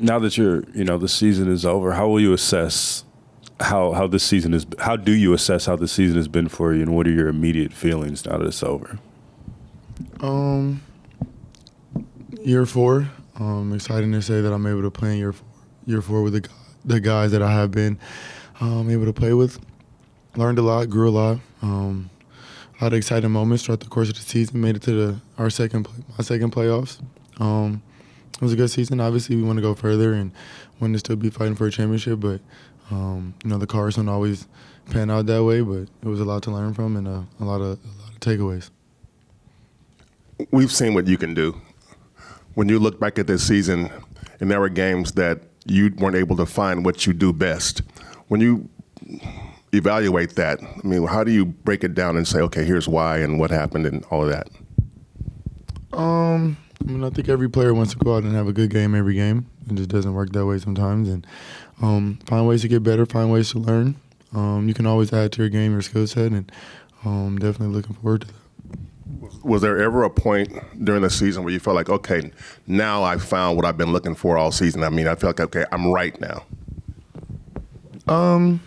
Now that the season is over, how will you assess how this season is? How do you assess how the season has been for you, and what are your immediate feelings now that it's over? Um, Year four. Exciting to say that I'm able to play in year four with the guys that I have been able to play with. Learned a lot, grew a lot. A lot of exciting moments throughout the course of the season. Made it to my second playoffs. It was a good season. Obviously, we want to go further and want to still be fighting for a championship. But the cards don't always pan out that way. But it was a lot to learn from and a lot of takeaways. We've seen what you can do. When you look back at this season, and there were games that you weren't able to find what you do best. When you evaluate that, I mean, how do you break it down and say, okay, here's why and what happened and all of that? I think every player wants to go out and have a good game every game. It just doesn't work that way sometimes. And find ways to get better, find ways to learn. You can always add to your game, your skill set, and definitely looking forward to that. Was there ever a point during the season where you felt like, okay, now I found what I've been looking for all season? I mean, I feel like, okay, I'm right now. I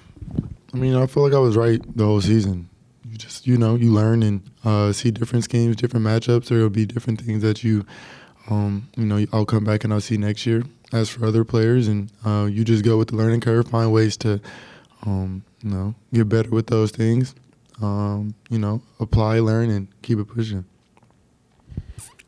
feel like I was right the whole season. You just, you learn and see different schemes, different matchups. There will be different things that I'll come back and I'll see next year. As for other players, and you just go with the learning curve, find ways to, get better with those things. Apply, learn, and keep it pushing.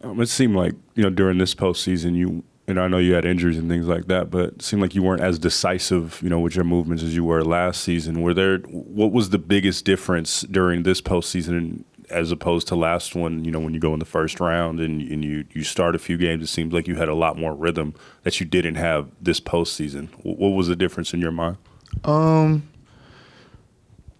It seemed like, during this postseason, I know you had injuries and things like that, but it seemed like you weren't as decisive, with your movements as you were last season. What was the biggest difference during this postseason as opposed to last one, when you go in the first round and you start a few games, it seems like you had a lot more rhythm that you didn't have this postseason. What was the difference in your mind?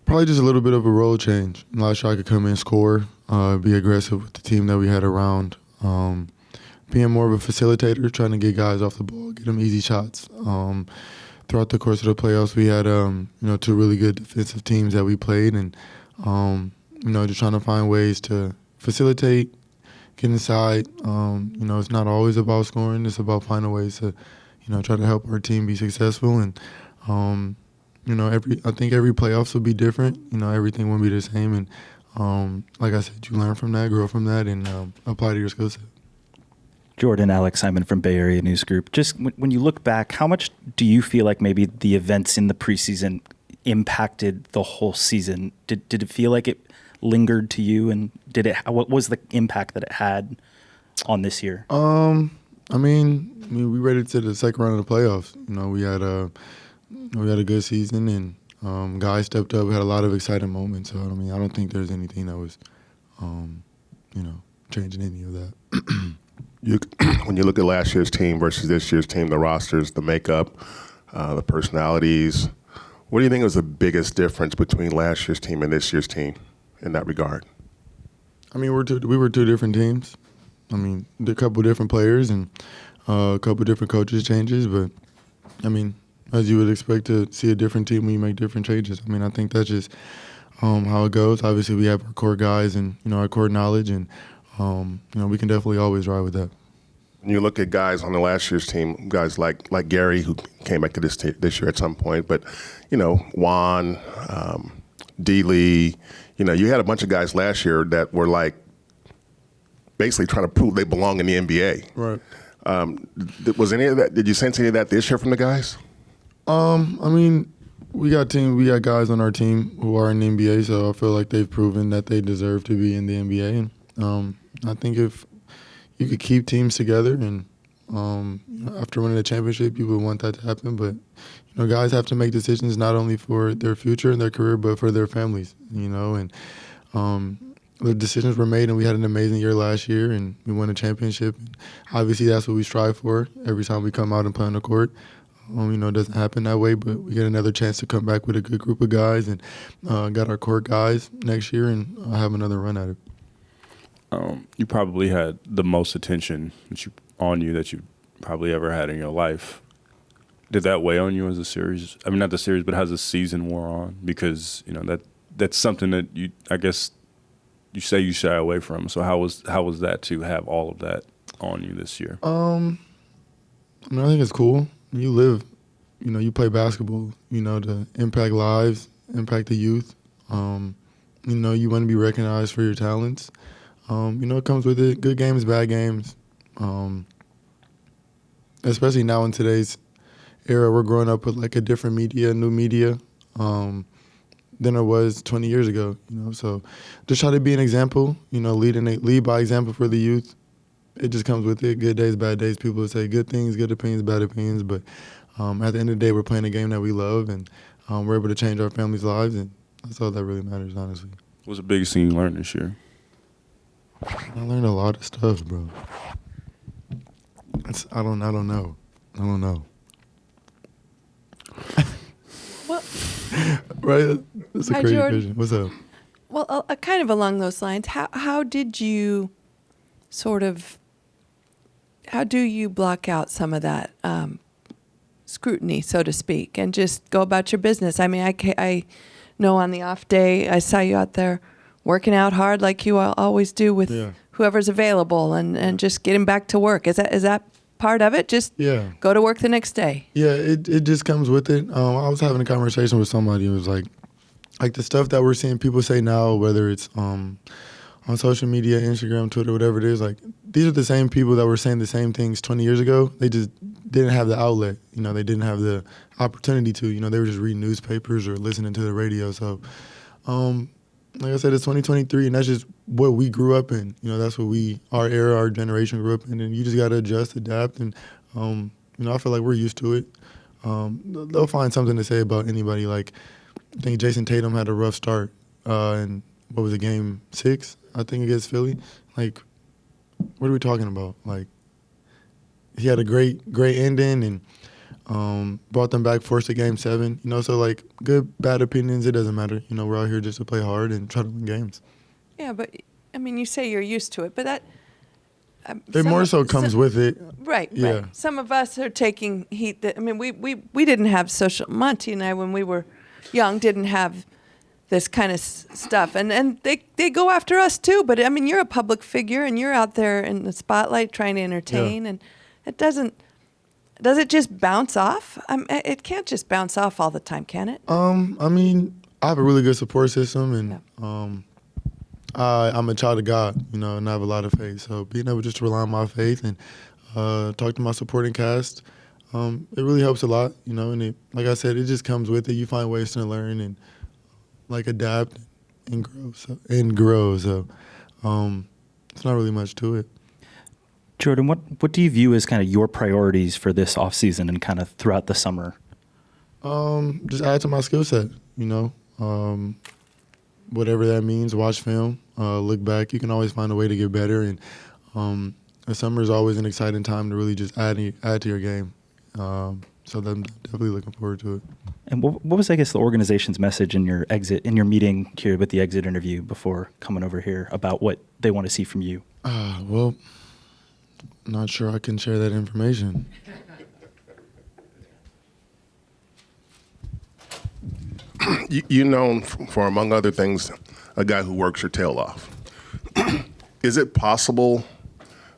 Probably just a little bit of a role change. Last year I could come in, score, be aggressive with the team that we had around. Being more of a facilitator, trying to get guys off the ball, get them easy shots. Throughout the course of the playoffs, we had two really good defensive teams that we played, and just trying to find ways to facilitate, get inside. It's not always about scoring; it's about finding ways to, try to help our team be successful. And I think every playoffs will be different. Everything won't be the same, and like I said, you learn from that, grow from that, and apply to your skill set. Jordan, Alex Simon from Bay Area News Group. Just when you look back, how much do you feel like maybe the events in the preseason impacted the whole season? Did it feel like it lingered to you, and what was the impact that it had on this year? We read it to the second round of the playoffs. We had a good season, and guys stepped up. We had a lot of exciting moments. So I don't think there's anything that was, changing any of that. When you look at last year's team versus this year's team, the rosters, the makeup, the personalities, what do you think was the biggest difference between last year's team and this year's team in that regard? We were two different teams. A couple different players and a couple different coaches changes, but as you would expect to see a different team when you make different changes. I think that's just how it goes. Obviously, we have our core guys and our core knowledge, and we can definitely always ride with that. When you look at guys on the last year's team, guys like Gary, who came back to this year at some point, but Juan, D. Lee, you had a bunch of guys last year that were like basically trying to prove they belong in the NBA. Right. Was any of that? Did you sense any of that this year from the guys? We got guys on our team who are in the NBA, so I feel like they've proven that they deserve to be in the NBA. And I think if you could keep teams together, and after winning a championship, you would want that to happen. But guys have to make decisions not only for their future and their career, but for their families. And the decisions were made, and we had an amazing year last year, and we won a championship. And obviously, that's what we strive for every time we come out and play on the court. It doesn't happen that way, but we get another chance to come back with a good group of guys and got our core guys next year and have another run at it. You probably had the most attention on you that you probably ever had in your life. Did that weigh on you as a series? Not the series, but as the season wore on? Because that's something that I guess you say you shy away from. So how was that to have all of that on you this year? I mean, I think it's cool. You live, you play basketball, to impact lives, impact the youth. You want to be recognized for your talents. It comes with it. Good games, bad games. Especially now in today's era, we're growing up with like a different media, new media, than it was 20 years ago. So just try to be an example. Lead by example for the youth. It just comes with it. Good days, bad days. People say good things, good opinions, bad opinions. But at the end of the day, we're playing a game that we love, and we're able to change our families' lives, and that's all that really matters, honestly. What's the biggest thing you learned this year? I learned a lot of stuff, bro. I don't know. Well, Right? That's a Hi, crazy Jordan. question. What's up? well, kind of along those lines, how did you how do you block out some of that scrutiny, so to speak, and just go about your business? I mean, I know on the off day, I saw you out there working out hard like you always do with Yeah. whoever's available and just getting back to work. Is that part of it? Just Yeah. go to work the next day. Yeah, it just comes with it. I was having a conversation with somebody who was like the stuff that we're seeing people say now, whether it's on social media, Instagram, Twitter, whatever it is, like these are the same people that were saying the same things 20 years ago. They just didn't have the outlet. They didn't have the opportunity to. They were just reading newspapers or listening to the radio. So, like I said, it's 2023, and that's just what we grew up in. That's what our era, our generation grew up in, and you just got to adjust, adapt, and I feel like we're used to it. They'll find something to say about anybody. Like I think Jason Tatum had a rough start, and what was it, game 6? I think against Philly. Like, what are we talking about? Like, he had a great ending and brought them back, forced a game 7. So like good, bad opinions, it doesn't matter. We're out here just to play hard and try to win games. Yeah, but I mean, you say you're used to it, but that It more so comes with it. Right, Yeah. right. Some of us are taking heat. I mean, we didn't have Monty and I, when we were young, didn't have this kind of stuff. And they go after us too. But I mean, you're a public figure and you're out there in the spotlight trying to entertain. Yeah. And it does it just bounce off? It can't just bounce off all the time, can it? I mean, I have a really good support system, and I'm a child of God, and I have a lot of faith. So being able just to rely on my faith and talk to my supporting cast, it really helps a lot, and like I said, it just comes with it. You find ways to learn and like adapt and grow. So it's not really much to it. Jordan, what do you view as kind of your priorities for this offseason and kind of throughout the summer? Just add to my skill set, whatever that means. Watch film, look back. You can always find a way to get better, and the summer is always an exciting time to really just add to your game. So I'm definitely looking forward to it. And what was, I guess, the organization's message in your meeting here with the exit interview before coming over here about what they want to see from you? Well, not sure I can share that information. You're known for, among other things, a guy who works your tail off. Is it possible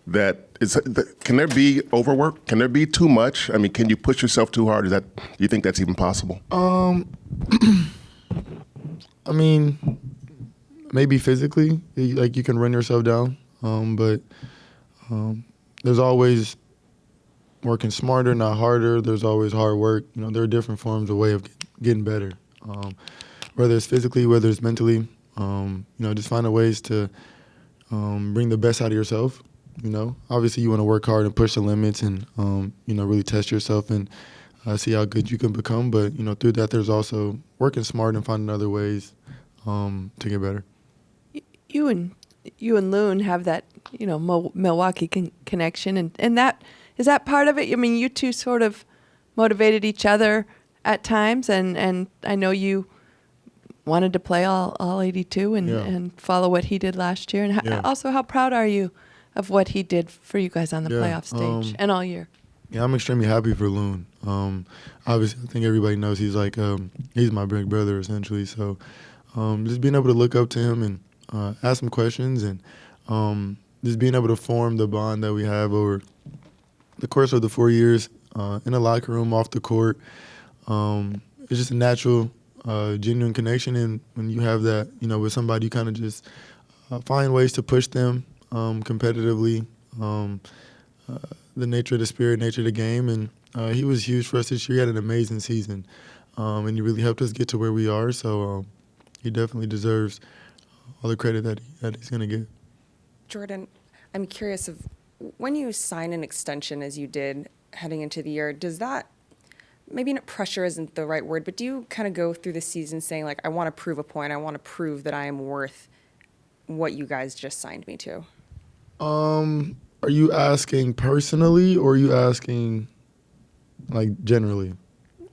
can there be overwork? Can there be too much? I mean, can you push yourself too hard? Do you think that's even possible? I mean, maybe physically, like you can run yourself down, but there's always working smarter, not harder. There's always hard work. There are different forms of way of getting better, whether it's physically, whether it's mentally. Just finding ways to bring the best out of yourself. Obviously you want to work hard and push the limits and really test yourself and see how good you can become. But through that, there's also working smart and finding other ways to get better. You and Loon have that Milwaukee connection, and that is that part of it. I mean, you two sort of motivated each other at times, and I know you wanted to play all 82 and follow what he did last year. And also, how proud are you of what he did for you guys on the playoff stage and all year? Yeah, I'm extremely happy for Loon. Obviously, I think everybody knows he's like he's my big brother essentially. So just being able to look up to him and ask him questions and just being able to form the bond that we have over the course of the 4 years, in the locker room, off the court. It's just a natural, genuine connection. And when you have that, with somebody, you kind of just find ways to push them competitively. The nature of the spirit, nature of the game. And he was huge for us this year. He had an amazing season. And he really helped us get to where we are. So he definitely deserves all the credit that he's going to get. Jordan, I'm curious of when you sign an extension as you did heading into the year, does that, maybe not pressure isn't the right word, but do you kind of go through the season saying, like, I want to prove a point, I want to prove that I am worth what you guys just signed me to? Are you asking personally or are you asking, like, generally?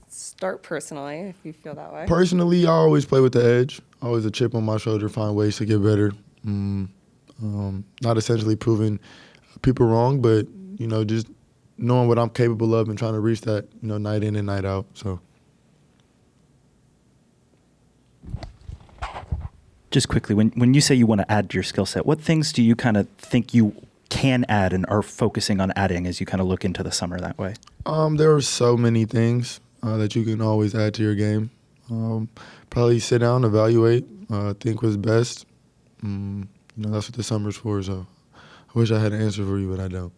Start personally, if you feel that way. Personally, I always play with the edge. Always a chip on my shoulder, find ways to get better. Not essentially proving people wrong, but, just knowing what I'm capable of and trying to reach that, night in and night out. So. Just quickly, when you say you want to add to your skill set, what things do you kind of think you can add and are focusing on adding as you kind of look into the summer that way? There are so many things that you can always add to your game. Probably sit down, evaluate, think what's best. That's what the summer's for. So I wish I had an answer for you, but I don't.